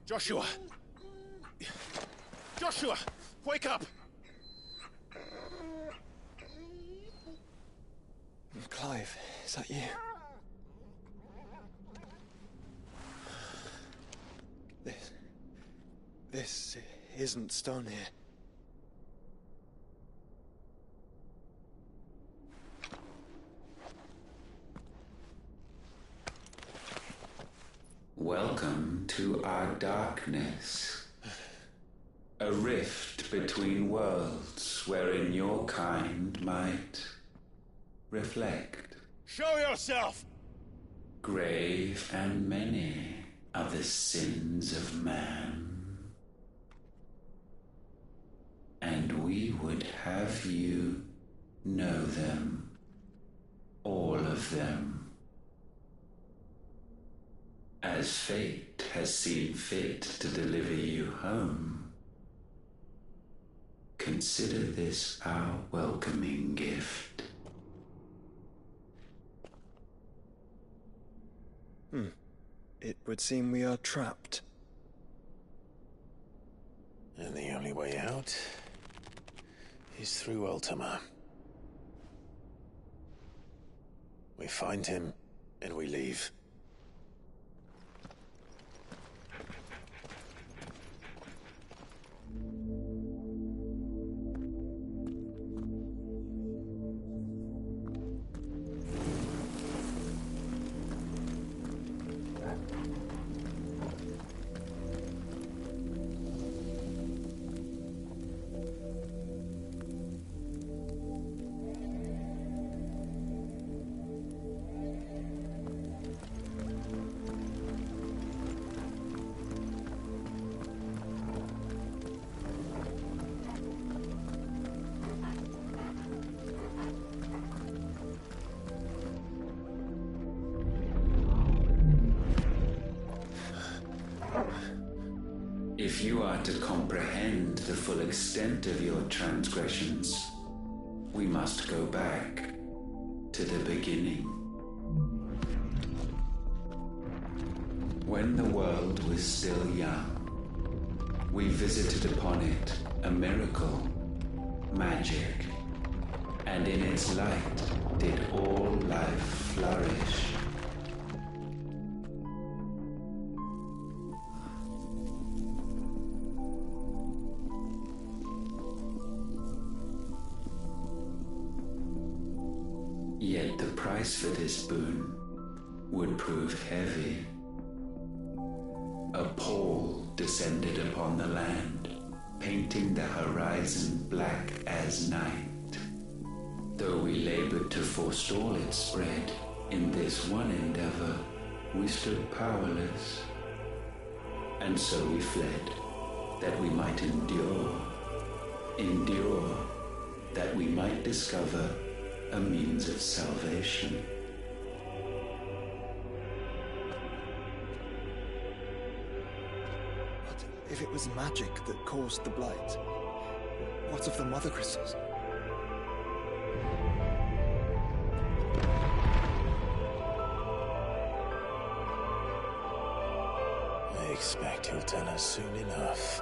Joshua! Joshua! Wake up! Clive, is that you? This isn't stone here. Welcome to our darkness. A rift between worlds wherein your kind might reflect. Show yourself! Grave and many are the sins of man. And we would have you know them, all of them, as fate has seen fit to deliver you home. Consider this our welcoming gift. It would seem we are trapped. And the only way out is through Ultima. We find him, and we leave. If you are to comprehend the full extent of your transgressions, we must go back to the beginning. When the world was still young, we visited upon it a miracle, magic, and in its light did all life flourish. Yet the price for this boon would prove heavy. A pall descended upon the land, painting the horizon black as night. Though we labored to forestall its spread, in this one endeavor we stood powerless. And so we fled, that we might endure, that we might discover a means of salvation. But if it was magic that caused the blight, what of the mother crystals? I expect he'll tell us soon enough.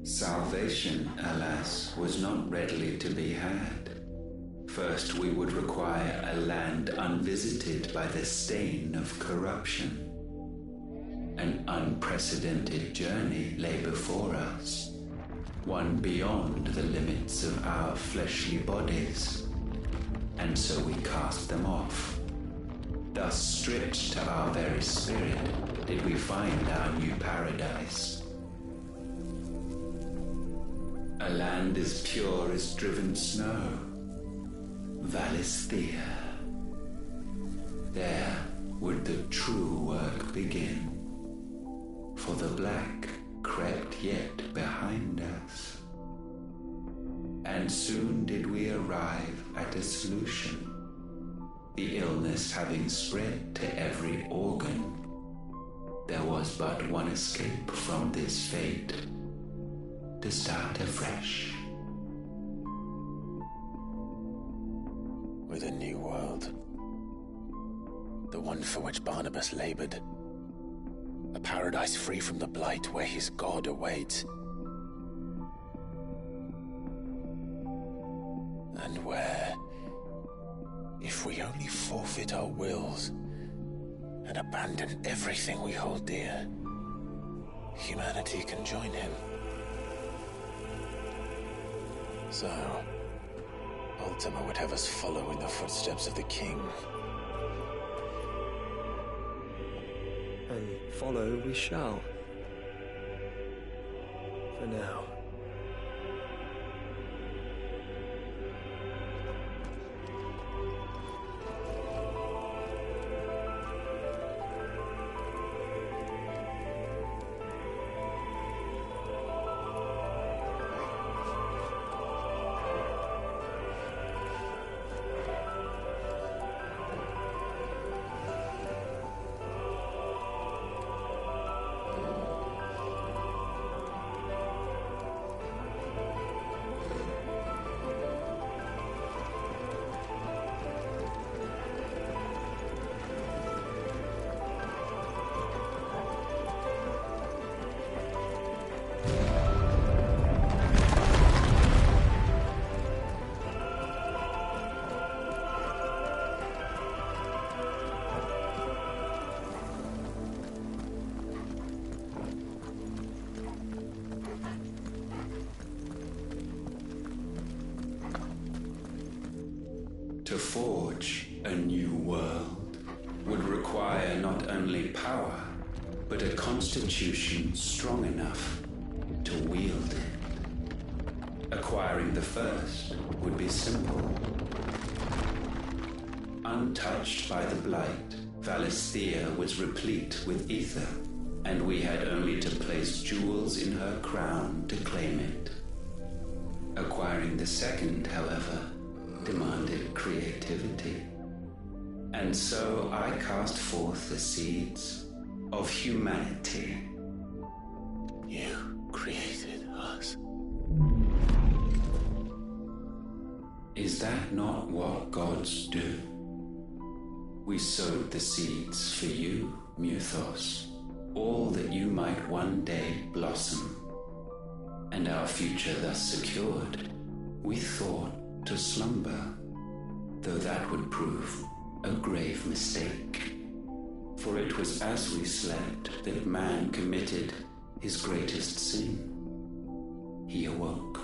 Salvation, alas, was not readily to be had. First, we would require a land unvisited by the stain of corruption. An unprecedented journey lay before us, one beyond the limits of our fleshly bodies, and so we cast them off. Thus, stripped to our very spirit, did we find our new paradise. A land as pure as driven snow. Valisthea. There would the true work begin. For the black crept yet behind us. And soon did we arrive at a solution. The illness having spread to every organ, there was but one escape from this fate, to start afresh. With a new world. The one for which Barnabas labored. A paradise free from the blight where his God awaits. And where, if we only forfeit our wills and abandon everything we hold dear, humanity can join him. So, Ultima would have us follow in the footsteps of the king. And follow we shall. For now. To forge a new world would require not only power, but a constitution strong enough to wield it. Acquiring the first would be simple. Untouched by the blight, Valisthea was replete with ether, and we had only to place jewels in her crown to claim it. Acquiring the second, however, demanded creativity. And so I cast forth the seeds of humanity. You created us. Is that not what gods do? We sowed the seeds for you, Muthos, all that you might one day blossom. And our future thus secured, we thought to slumber, though that would prove a grave mistake. For it was as we slept that man committed his greatest sin. He awoke.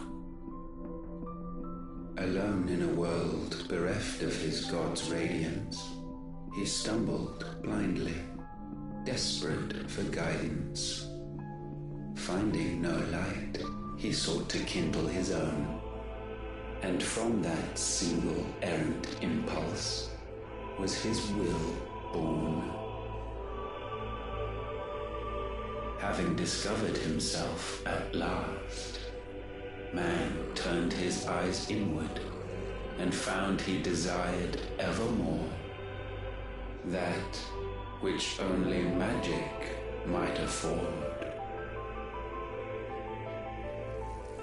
Alone in a world bereft of his God's radiance, he stumbled blindly, desperate for guidance. Finding no light, he sought to kindle his own. And from that single errant impulse was his will born. Having discovered himself at last, man turned his eyes inward and found he desired evermore that which only magic might afford.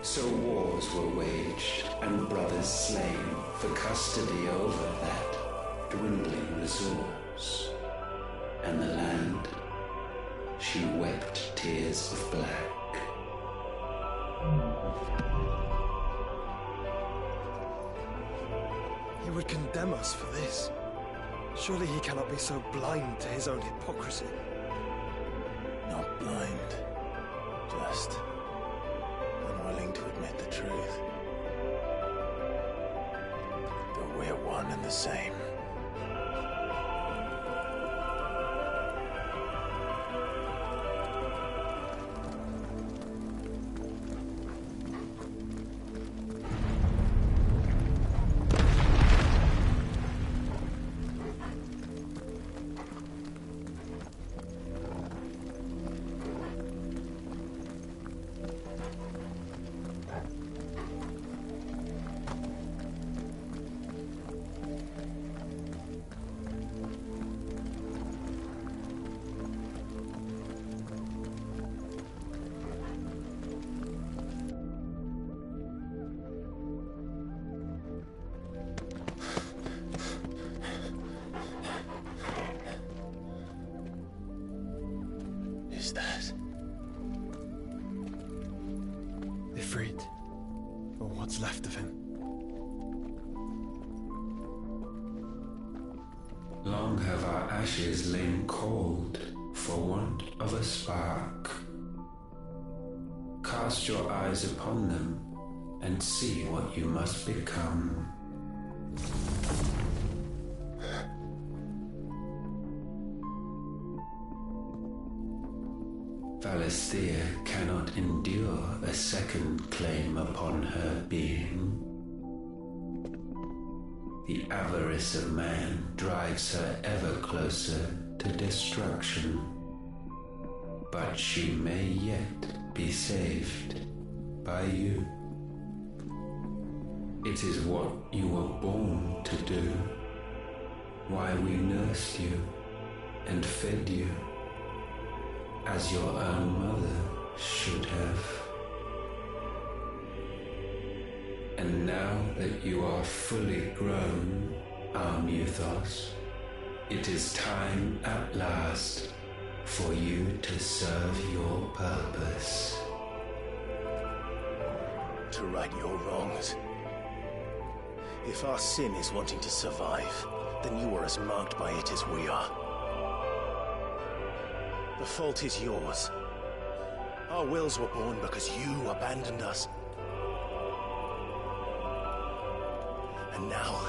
So wars were waged and brothers slain for custody over that dwindling resource. And the land, she wept tears of black. He would condemn us for this. Surely he cannot be so blind to his own hypocrisy. Not blind, just unwilling to admit the truth. But we're one and the same. that? Ifrit. Or what's left of him. Long have our ashes lain cold for want of a spark. Cast your eyes upon them and see what you must become. Valisthea cannot endure a second claim upon her being. The avarice of man drives her ever closer to destruction. But she may yet be saved by you. It is what you were born to do, why we nursed you and fed you, as your own mother should have. And now that you are fully grown, our Muthos, it is time at last for you to serve your purpose. To right your wrongs. If our sin is wanting to survive, then you are as marked by it as we are. The fault is yours. Our wills were born because you abandoned us. And now,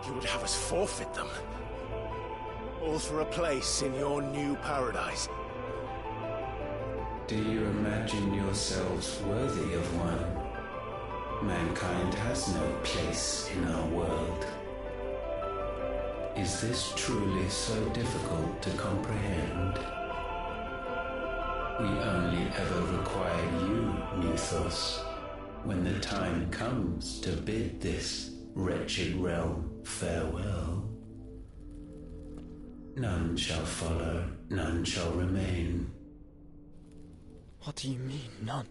you would have us forfeit them. All for a place in your new paradise. Do you imagine yourselves worthy of one? Mankind has no place in our world. Is this truly so difficult to comprehend? We only ever require you, Muthos, when the time comes to bid this wretched realm farewell. None shall follow, none shall remain. What do you mean, none?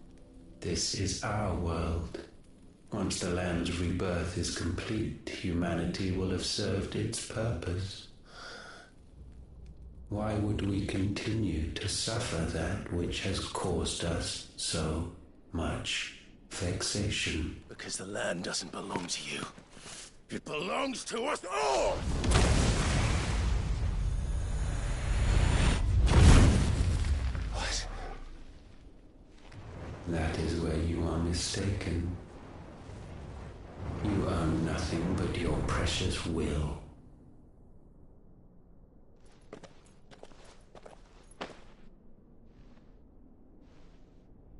This is our world. Once the land's rebirth is complete, humanity will have served its purpose. Why would we continue to suffer that which has caused us so much vexation? Because the land doesn't belong to you. It belongs to us all! What? That is where you are mistaken. You own nothing but your precious will.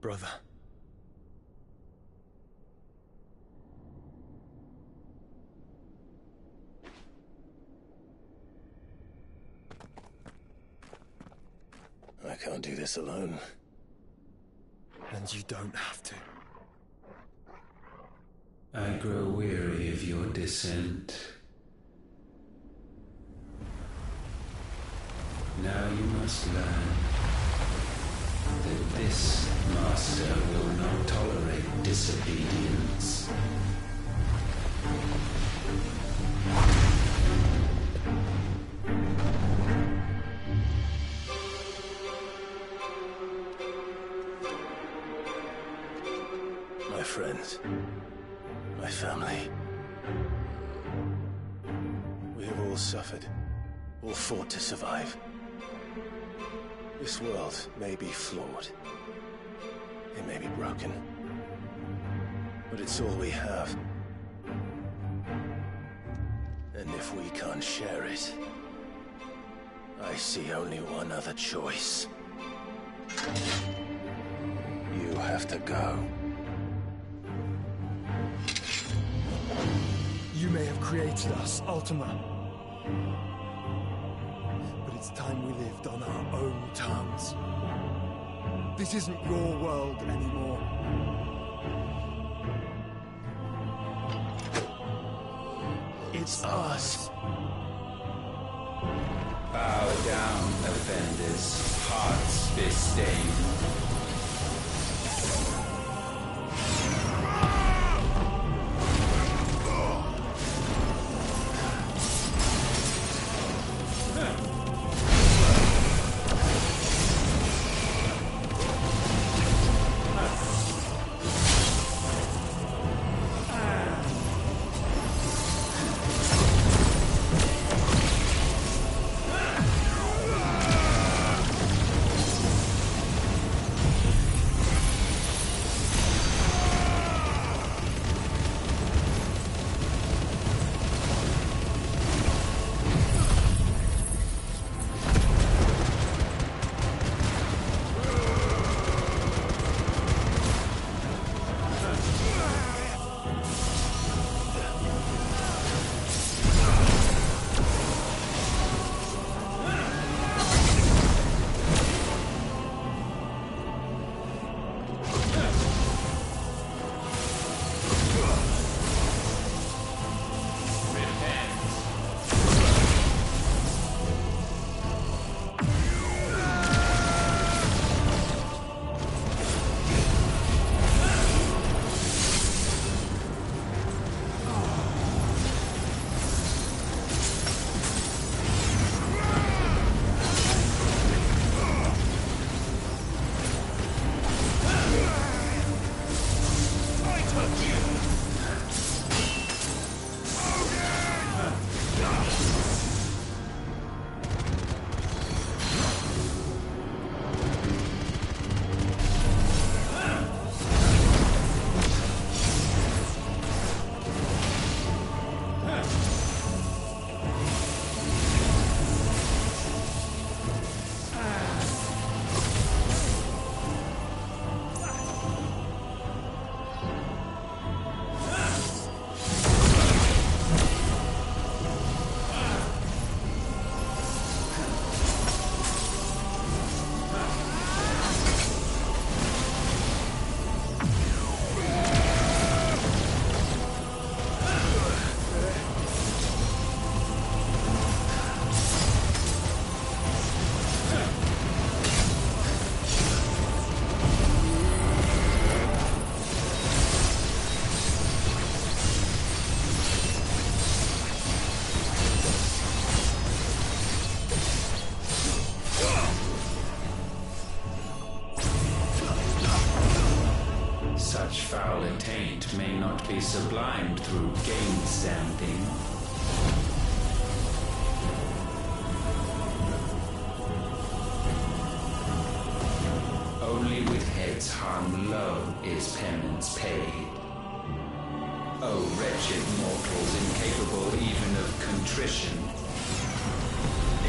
Brother. I can't do this alone. And you don't have to. I grow weary of your dissent. Now you must learn that this master will not tolerate disobedience. My friends, my family. We have all suffered, all fought to survive. This world may be flawed. It may be broken. But it's all we have. And if we can't share it, I see only one other choice. You have to go. You may have created us, Ultima. But it's time we lived on our own terms. This isn't your world anymore. It's ours. Bow down, offenders, hearts be-stained. taint may not be sublimed through gain-standing. Only with heads hung low is penance paid. O wretched mortals incapable even of contrition,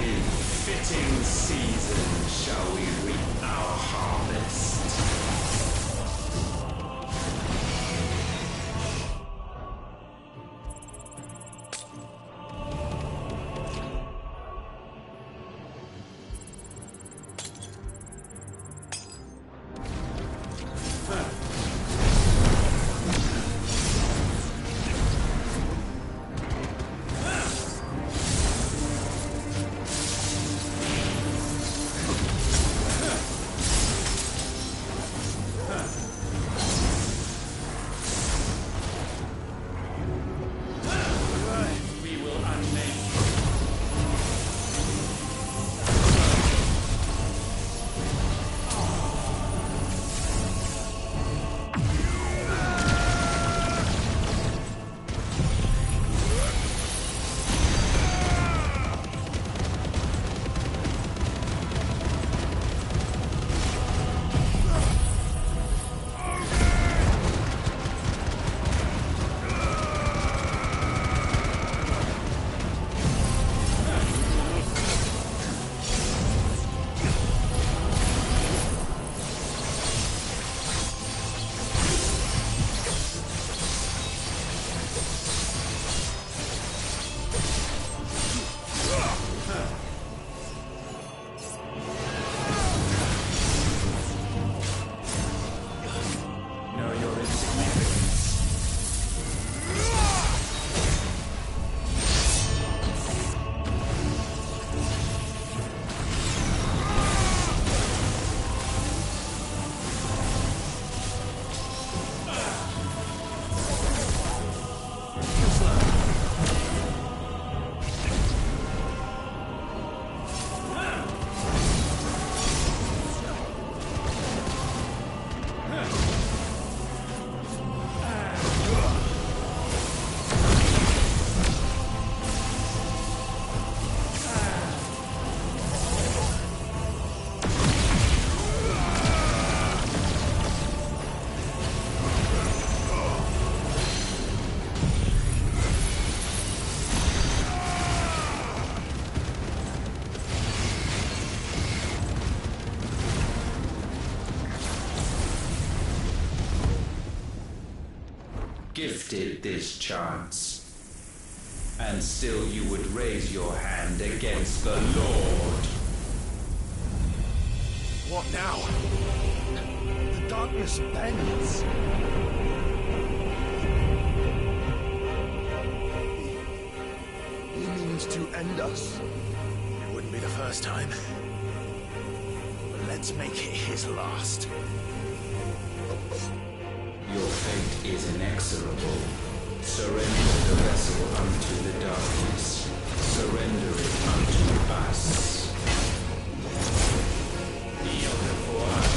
in fitting season shall we reap our harvest. Gifted this chance, and still you would raise your hand against the Lord. What now? The darkness bends. He means to end us. It wouldn't be the first time. But let's make it his last. Your fate is inexorable. Surrender the vessel unto the darkness. Surrender it unto us. Yield for us.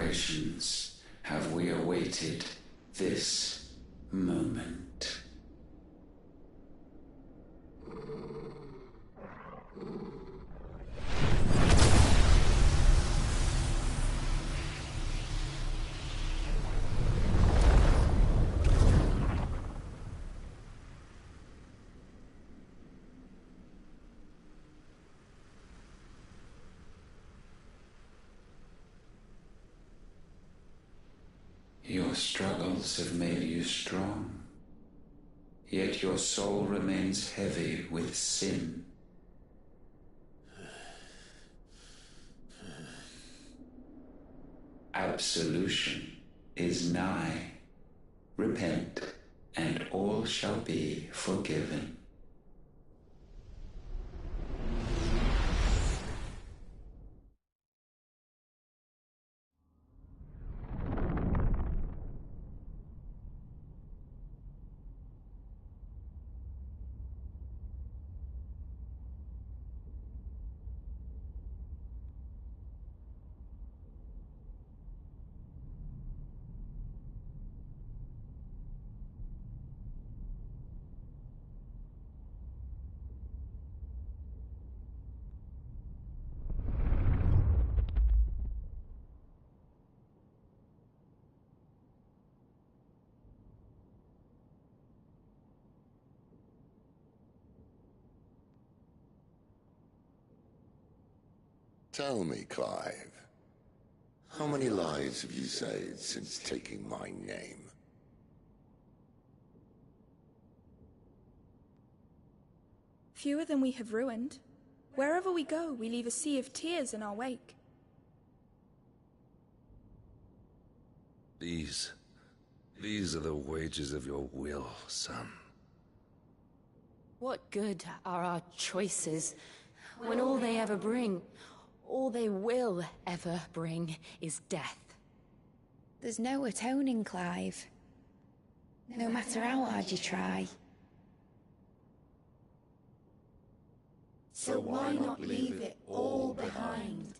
generations have we awaited this moment. Your struggles have made you strong, yet your soul remains heavy with sin. Absolution is nigh. Repent, and all shall be forgiven. Tell me, Clive, how many lives have you saved since taking my name? Fewer than we have ruined. Wherever we go, we leave a sea of tears in our wake. These are the wages of your will, son. What good are our choices when all they ever bring, all they will ever bring, is death? There's no atoning, Clive. No matter how hard you try. So why not leave it all behind?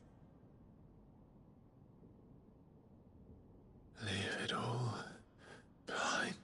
Leave it all behind.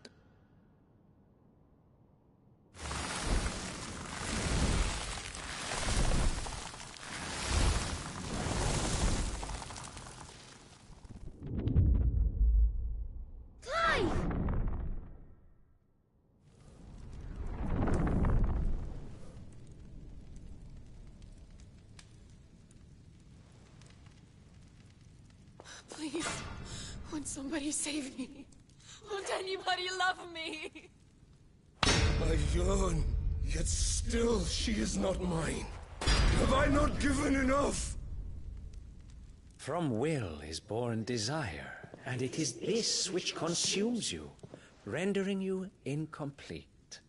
Please, won't somebody save me? Won't anybody love me? I yearn, yet still she is not mine. Have I not given enough? From will is born desire, and it is this which consumes you, rendering you incomplete.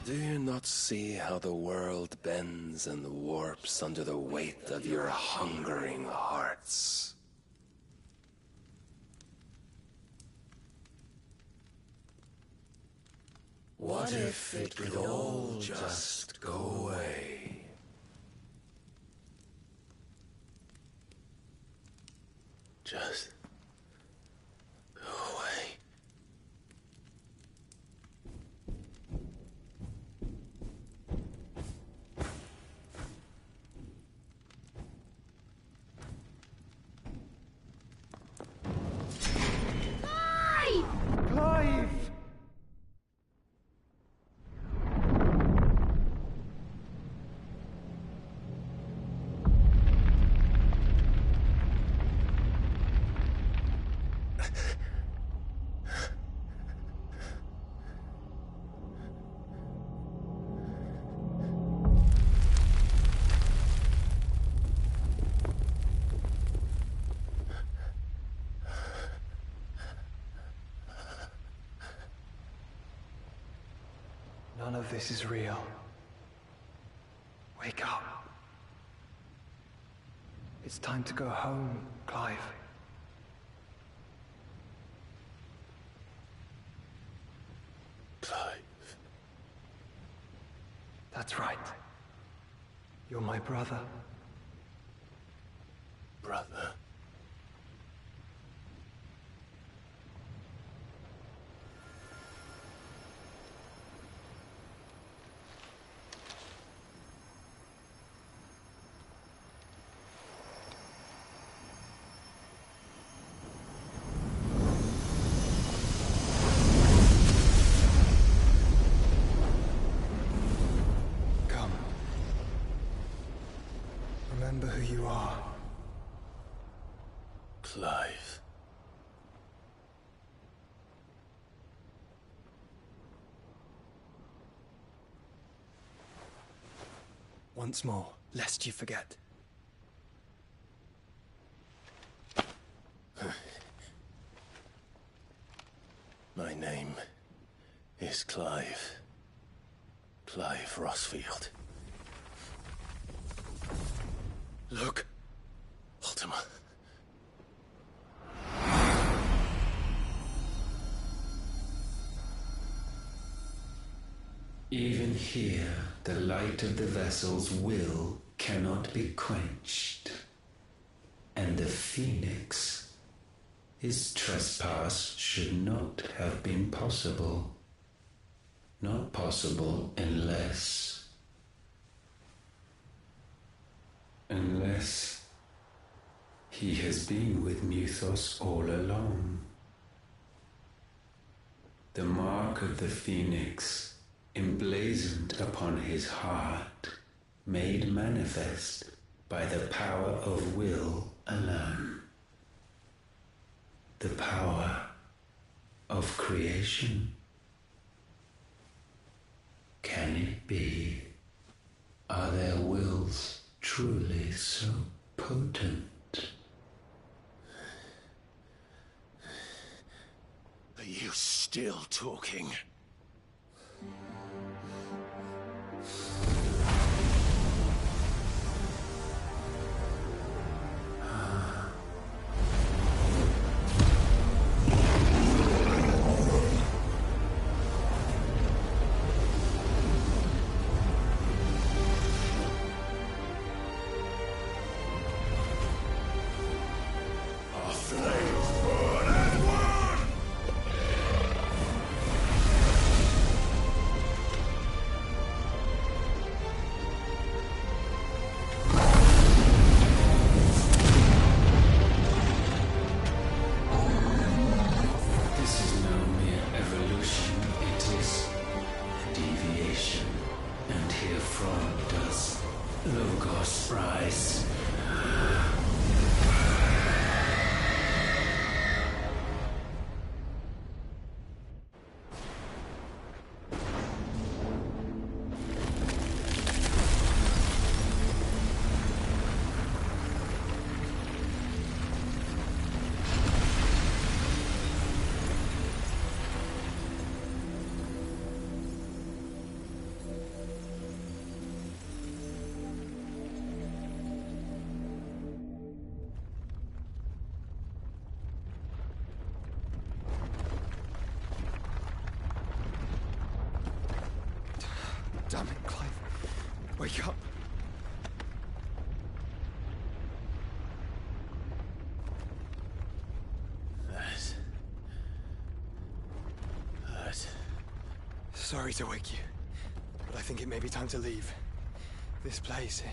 Do you not see how the world bends and warps under the weight of your hungering hearts? What if it could all just go away? Just go away. Clive! None of this is real. Wake up. It's time to go home, Clive. Clive. That's right. You're my brother. Brother. once more, lest you forget. My name is Clive. Clive Rossfield. Look. Ultima. Even here, the light of the vessel's will cannot be quenched. And the Phoenix, his trespass should not have been possible. Not possible unless he has been with Muthos all along. The mark of the Phoenix, emblazoned upon his heart, made manifest by the power of will alone. The power of creation. Can it be? Are their wills truly so potent? Are you still talking? Damn it, Clive. Wake up. That. Sorry to wake you, but I think it may be time to leave. This place.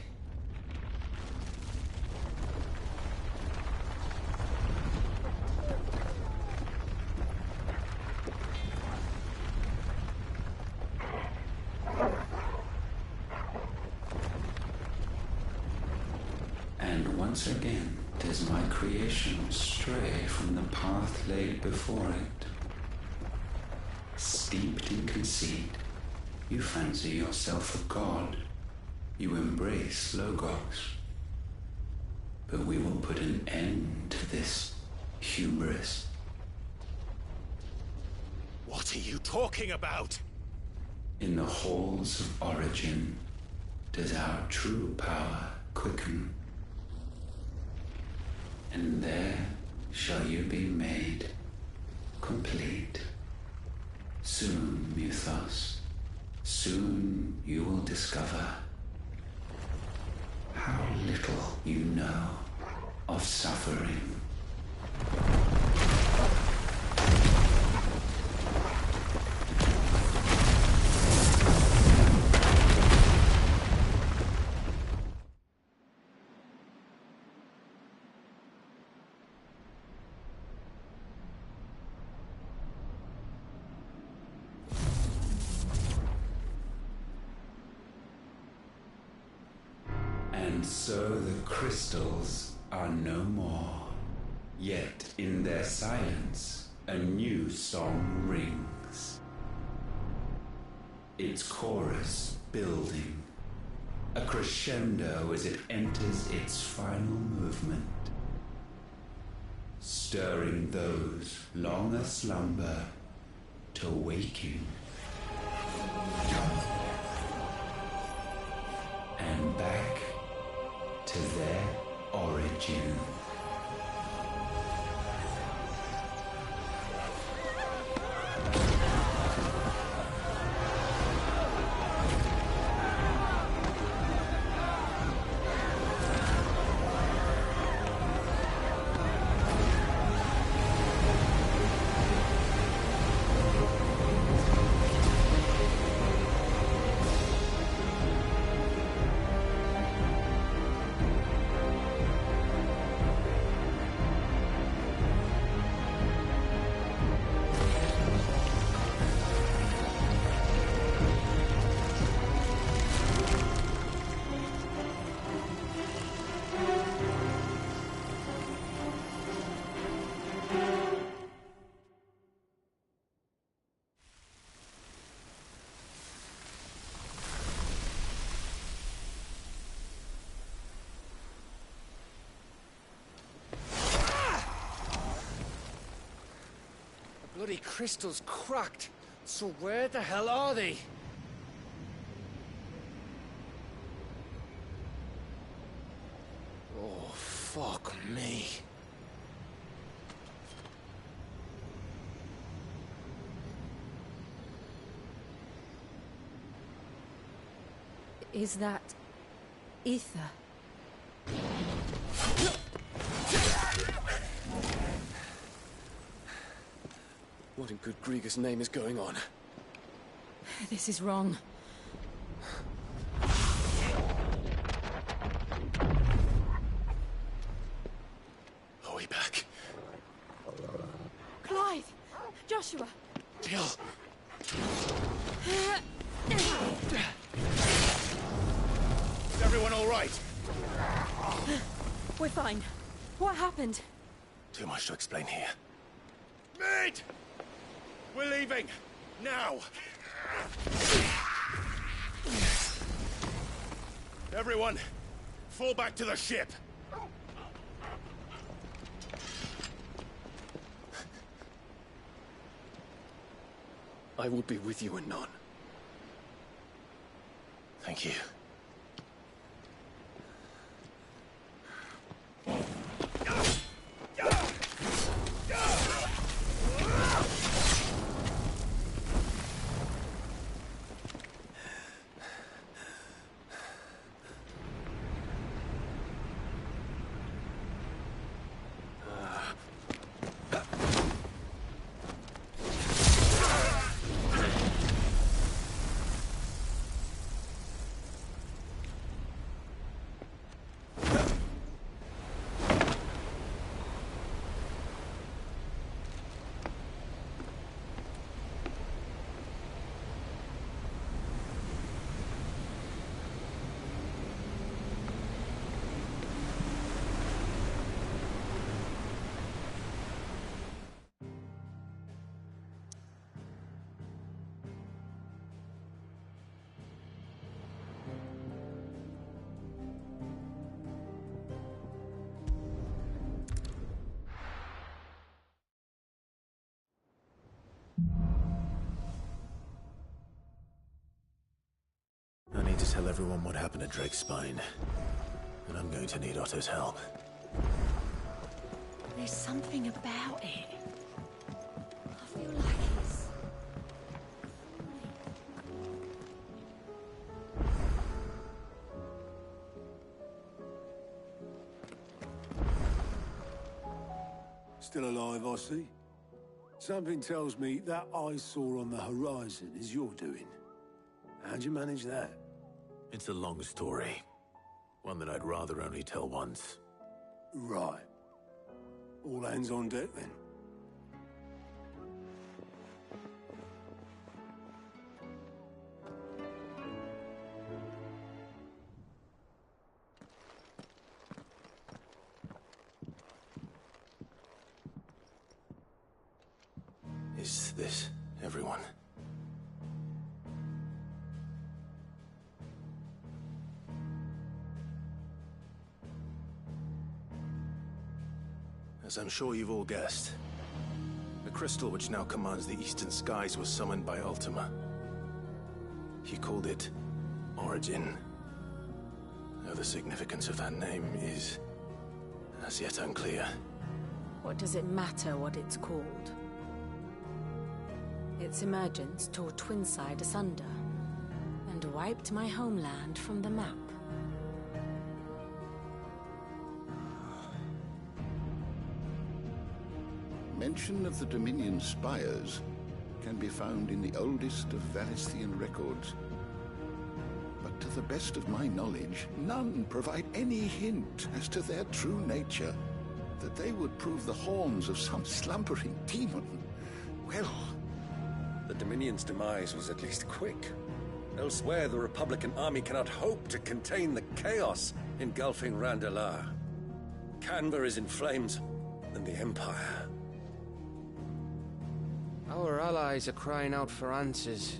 Once again does my creation stray from the path laid before it. Steeped in conceit, you fancy yourself a god. You embrace Logos. But we will put an end to this hubris. What are you talking about? In the halls of origin does our true power quicken. And there shall you be made complete. Soon, Muthos, soon you will discover how little you know of suffering. And so the crystals are no more. Yet in their silence, a new song rings. Its chorus building, a crescendo as it enters its final movement, stirring those long aslumber to waking, and back to their origin. Bloody crystal's cracked. So where the hell are they? Oh, fuck me. Is that ether? What in good Grieger's name is going on? This is wrong. Are we back? Clive! Joshua! Jill! Is everyone all right? We're fine. What happened? Too much to explain here. Mate! We're leaving! Now! Everyone, fall back to the ship! I will be with you anon. Thank you. I need to tell everyone what happened at Drake's Spine. And I'm going to need Otto's help. There's something about it. I feel like it's... Still alive, I see. Something tells me that eyesore on the horizon is your doing. How'd you manage that? It's a long story. One that I'd rather only tell once. Right. All hands on deck, then. Is this everyone? As I'm sure you've all guessed, the crystal which now commands the eastern skies was summoned by Ultima. He called it Origin. Though the significance of that name is as yet unclear. What does it matter what it's called? Its emergence tore Twinside asunder, and wiped my homeland from the map. Mention of the Dominion spires can be found in the oldest of Valisthian records. But to the best of my knowledge, none provide any hint as to their true nature. That they would prove the horns of some slumbering demon. Well... The Dominion's demise was at least quick. Elsewhere, the Republican army cannot hope to contain the chaos engulfing Randalar. Canberra is in flames, and the Empire... Our allies are crying out for answers.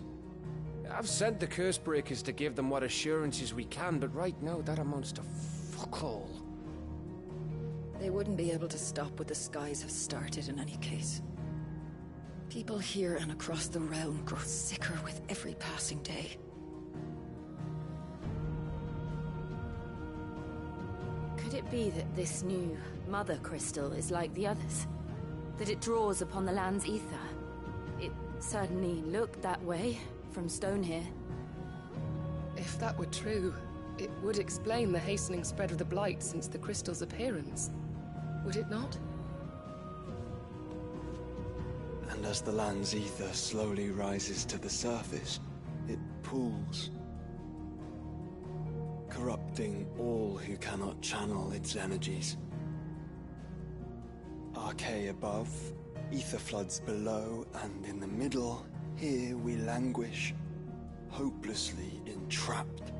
I've sent the Cursebreakers to give them what assurances we can, but right now that amounts to fuck all. They wouldn't be able to stop what the skies have started in any case. People here and across the realm grow sicker with every passing day. Could it be that this new Mother Crystal is like the others? That it draws upon the land's ether? It certainly looked that way from stone here. If that were true, it would explain the hastening spread of the Blight since the crystal's appearance. Would it not? And as the land's ether slowly rises to the surface, it pools, corrupting all who cannot channel its energies. Archay above, ether floods below, and in the middle, here we languish, hopelessly entrapped.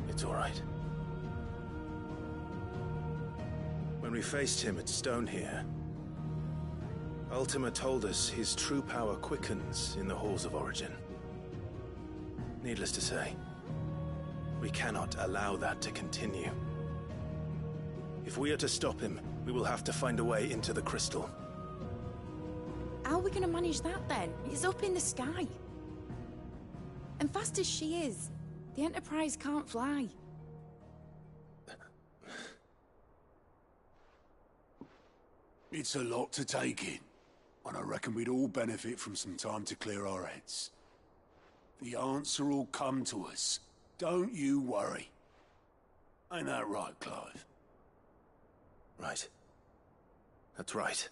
It's all right. When we faced him at Stone here, Ultima told us his true power quickens in the halls of Origin. Needless to say, we cannot allow that to continue. If we are to stop him, we will have to find a way into the crystal. How are we gonna manage that then? It's up in the sky. And fast as she is, the Enterprise can't fly. It's a lot to take in, and I reckon we'd all benefit from some time to clear our heads. The answer will come to us. Don't you worry. Ain't that right, Clive? Right. That's right.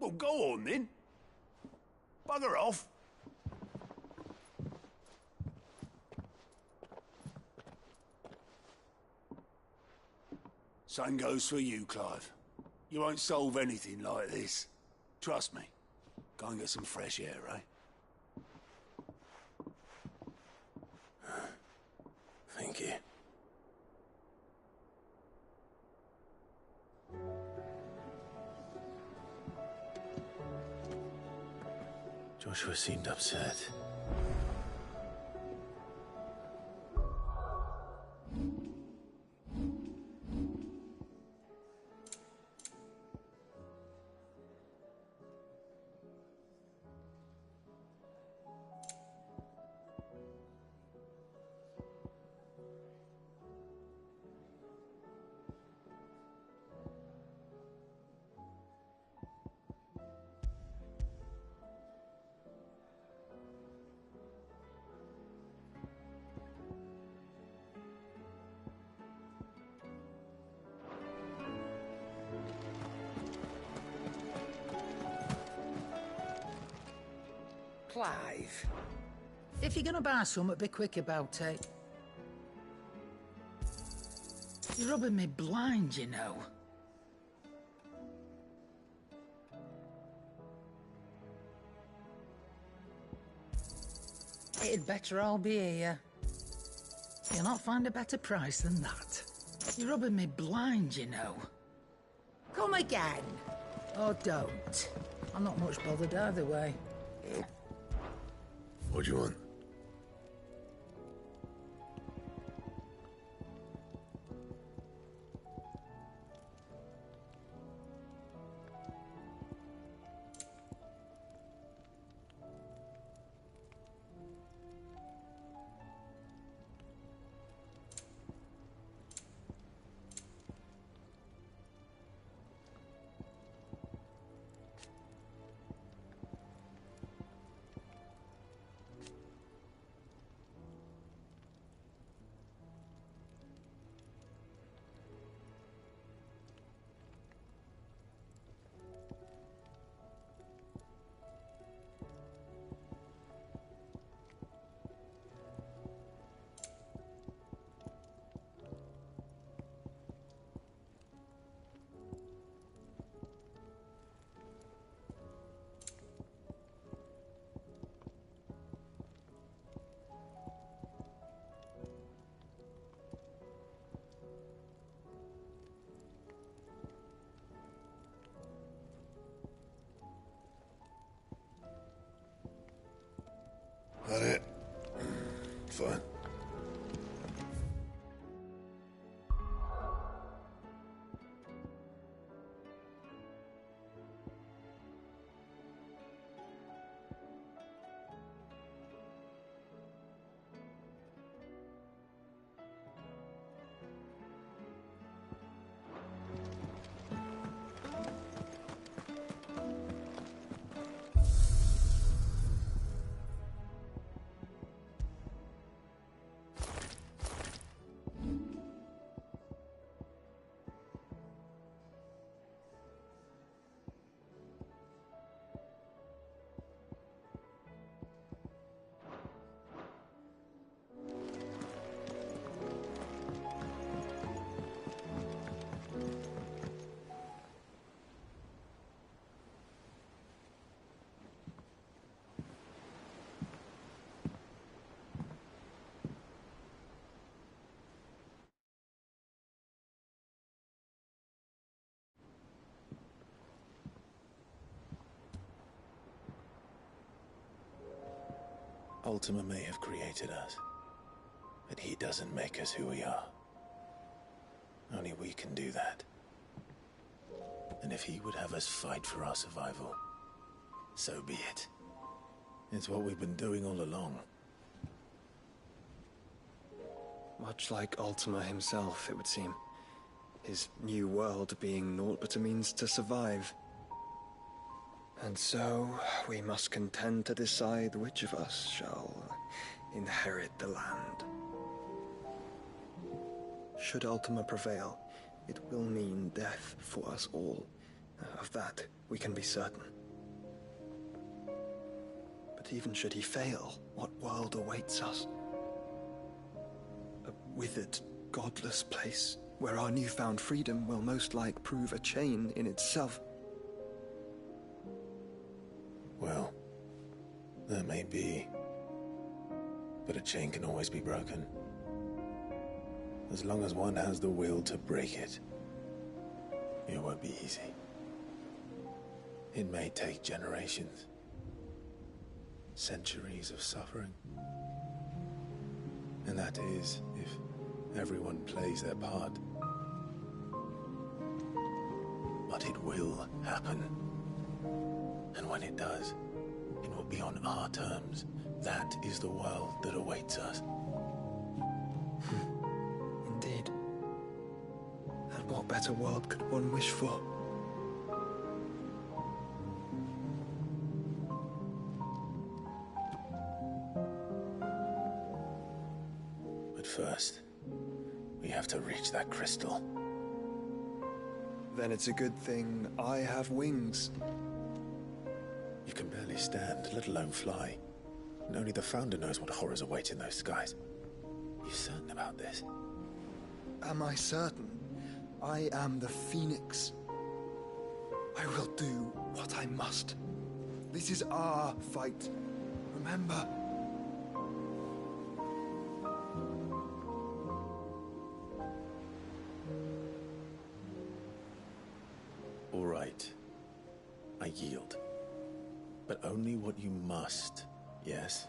Well, go on then. Bugger off. Same goes for you, Clive. You won't solve anything like this. Trust me. Go and get some fresh air, eh? Thank you. Joshua seemed upset. Clive, if you're gonna buy something, be quick about it. You're rubbing me blind, you know. It'd better all be here. You'll not find a better price than that. You're rubbing me blind, you know. Come again. Or don't. I'm not much bothered either way. What do you want? That it? Fine. Ultima may have created us, but he doesn't make us who we are. Only we can do that. And if he would have us fight for our survival, so be it. It's what we've been doing all along. Much like Ultima himself, it would seem. His new world being naught but a means to survive. And so, we must contend to decide which of us shall inherit the land. Should Ultima prevail, it will mean death for us all. Of that, we can be certain. But even should he fail, what world awaits us? A withered, godless place, where our newfound freedom will most like prove a chain in itself. Well, that may be, but a chain can always be broken. As long as one has the will to break it, it won't be easy. It may take generations, centuries of suffering. And that is, if everyone plays their part. But it will happen. And when it does, it will be on our terms. That is the world that awaits us. Indeed. And what better world could one wish for? But first, we have to reach that crystal. Then it's a good thing I have wings. You can barely stand, let alone fly. And only the Founder knows what horrors await in those skies. Are you certain about this? Am I certain? I am the Phoenix. I will do what I must. This is our fight. Remember? All right. I yield. But only what you must, yes?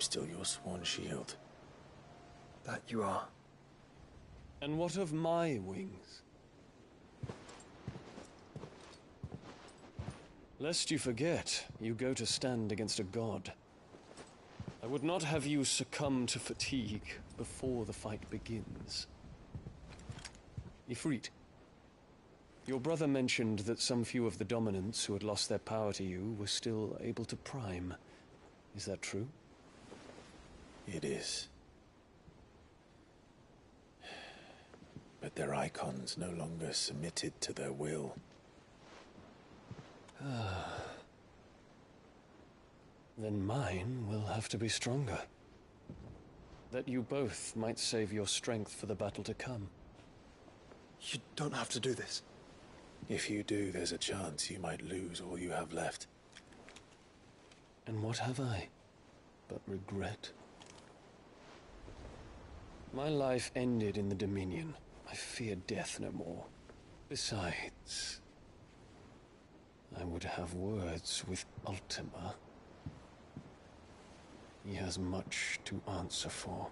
still your sworn shield. That you are. And what of my wings? Lest you forget, you go to stand against a god. I would not have you succumb to fatigue before the fight begins. Ifrit, your brother mentioned that some few of the dominants who had lost their power to you were still able to prime. Is that true? It is. But their icons no longer submitted to their will. Then mine will have to be stronger. That you both might save your strength for the battle to come. You don't have to do this. If you do, there's a chance you might lose all you have left. And what have I but regret? My life ended in the Dominion. I fear death no more. Besides, I would have words with Ultima. He has much to answer for.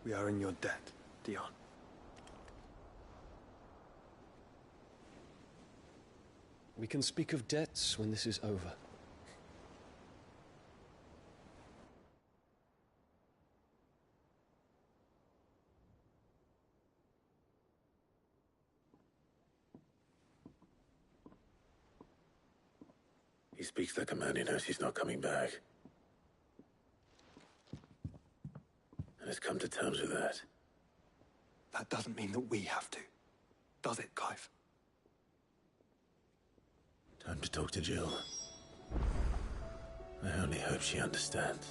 We are in your debt, Dion. We can speak of debts when this is over. He speaks like a man who knows he's not coming back. And has come to terms with that. That doesn't mean that we have to. Does it, Clive? Time to talk to Jill. I only hope she understands.